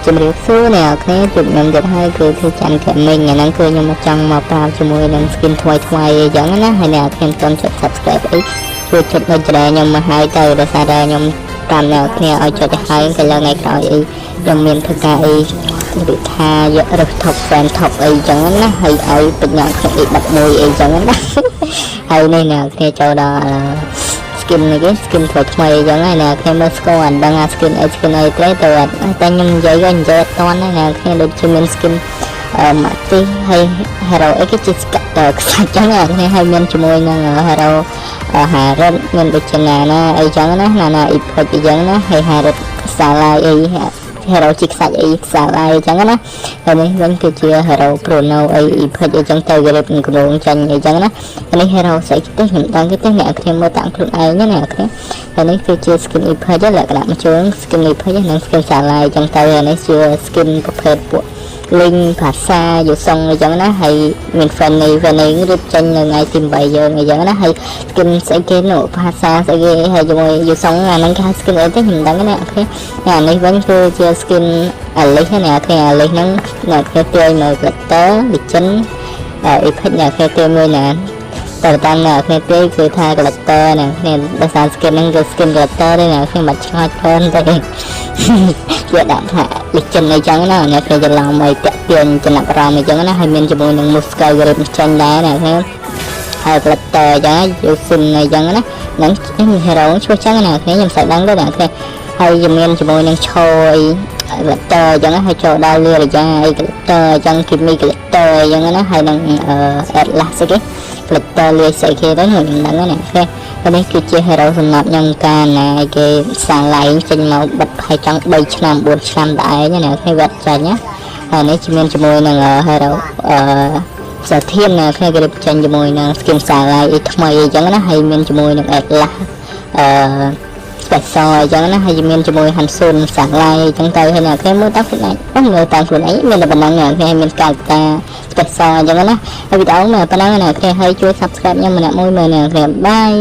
ជំរាបសួរអ្នកគ្នាជួបខ្ញុំទៀតហើយគឺទីច័ន្ទកមិញហ្នឹងគឺខ្ញុំមកចង់មកប្រាប់ជាមួយនឹង skin ថ្មីអញ្ចឹងណាហើយអ្នកគ្នាមិនទាន់ចុច subscribe អីជួយចុចនៅច្រែខ្ញុំមកហើយទៅដោយសារតែខ្ញុំតាមអ្នកគ្នាឲ្យចុចទៅហើយគេឡើងថ្ងៃក្រោយអីខ្ញុំមានធ្វើការអីវិថាយករឹស top fan top អីអញ្ចឹងណាហើយឲ្យបញ្ញាគ្នាអី11អីអញ្ចឹងណាហើយនេះអ្នកគ្នាចូលដល់skin នេះគេ skin ថ្មីអញ្ចឹងហើយអ្នកគ្នាមើលស្គាល់អត់ដឹងអា skin អី skin អីទេទៅអត់តែខ្ញុំនិយាយក៏និយាយអត់តាន់ដែរអ្នកគ្នាដូចជាមាន skin ម៉ាក់ទីហើយ hero អីគេជាខ្សាច់អញ្ចឹងអ្នកគ្នាហើយមានជាមួយនឹង hero ហារិតមានដូចជាណាអីចឹងណាអ៊ីផុចអីចឹងណាហើយហារិតសាឡាយអី hero ជាខ្សាច់អីសាឡាយអីចឹងណាហើយនេះវិញគឺជា hero prono អីអ៊ីផុចអីចឹងទៅគេរៀបក្នុងក្រុងចាញ់អីចឹងណាហើយនេះ hero ស្អីទេខ្ញុំដឹងទេអ្នកគ្នាមើលតាមខ្លួនឯងណាអ្នកគ្នាហើយនេះគឺជា skin អ៊ីផុចលក្ខណៈមួយជើង skin អ៊ីផុចនិង skin សាឡាយចឹងទៅហើយនេះជា skin ប្រភេទពួកលេងភាសាយូសុងអញ្ចឹងណាហើយមាន funny រៀបចេញនៅថ្ងៃទី8យើងអញ្ចឹងណាហើយ skin ស្អីគេនោះភាសាស្អីគេហើយជាមួយយូសុងអាហ្នឹងគេហៅ skin អីទេខ្ញុំដឹងណាអូខេអានេះវិញគឺជា skin អាលិសណាអូខេអាលិសហ្នឹងអ្នកគេទាយនៅ glitter legend អីផិចអ្នកគេទាយមួយណាតែតាមអ្នកគេទាយគឺថា glitter ណាគ្នាដោយសារ skin ហ្នឹងគឺ skin glitter ទេណាខ្ញុំមិនឆ្ងល់ខ្លួនទេគេដាក់ថា legend អីចឹងណាអ្នកគេច្រឡំឲ្យតាក់ទាញចំណាប់អារម្មណ៍អញ្ចឹងណាហើយមានជាមួយនឹង muscle grip ចាញ់ដែរណាគ្នាហើយ glitter អញ្ចឹងយូស៊ិនអីចឹងណាហ្នឹង hero ឈ្មោះចឹងណាគ្នាខ្ញុំស្ដាប់ដឹងទេណាគ្នាហើយមានជាមួយនឹងឈរអី glitter អញ្ចឹងហើយចូលដល់លារយ៉ាអី glitter អញ្ចឹងគេមាន glitter អញ្ចឹងណាហើយនឹង atlas គេ glitter លាយស្អីគេទៅខ្ញុំដឹងណាគ្នានេះគឺជា hero សម្រាប់ខ្ញុំកាលណាគេសាឡៃចេញមកបិទហើយចង់3ឆ្នាំ4ឆ្នាំដែរណាគ្នាវត្តចាញ់ណាហើយនេះមានជាមួយនឹង hero សាធារណៈគ្នាគេរៀបចេញជាមួយនឹង skin សាឡៃថ្មីអញ្ចឹងណាហើយមានជាមួយនឹង atlas special អញ្ចឹងណាហើយមានជាមួយ Hansun សាឡៃអញ្ចឹងទៅហើយអ្នកគ្នាមើលតាមខ្លួនឯងមើលតាមខ្លួនឯងមានតែប៉ុណ្ណឹងអ្នកគ្នាមានកាយតា special អញ្ចឹងណាហើយវីដេអូមកប៉ុណ្ណឹងអ្នកគ្នាហើយជួយ subscribe ខ្ញុំម្នាក់មួយមើលអ្នកគ្នាបាយ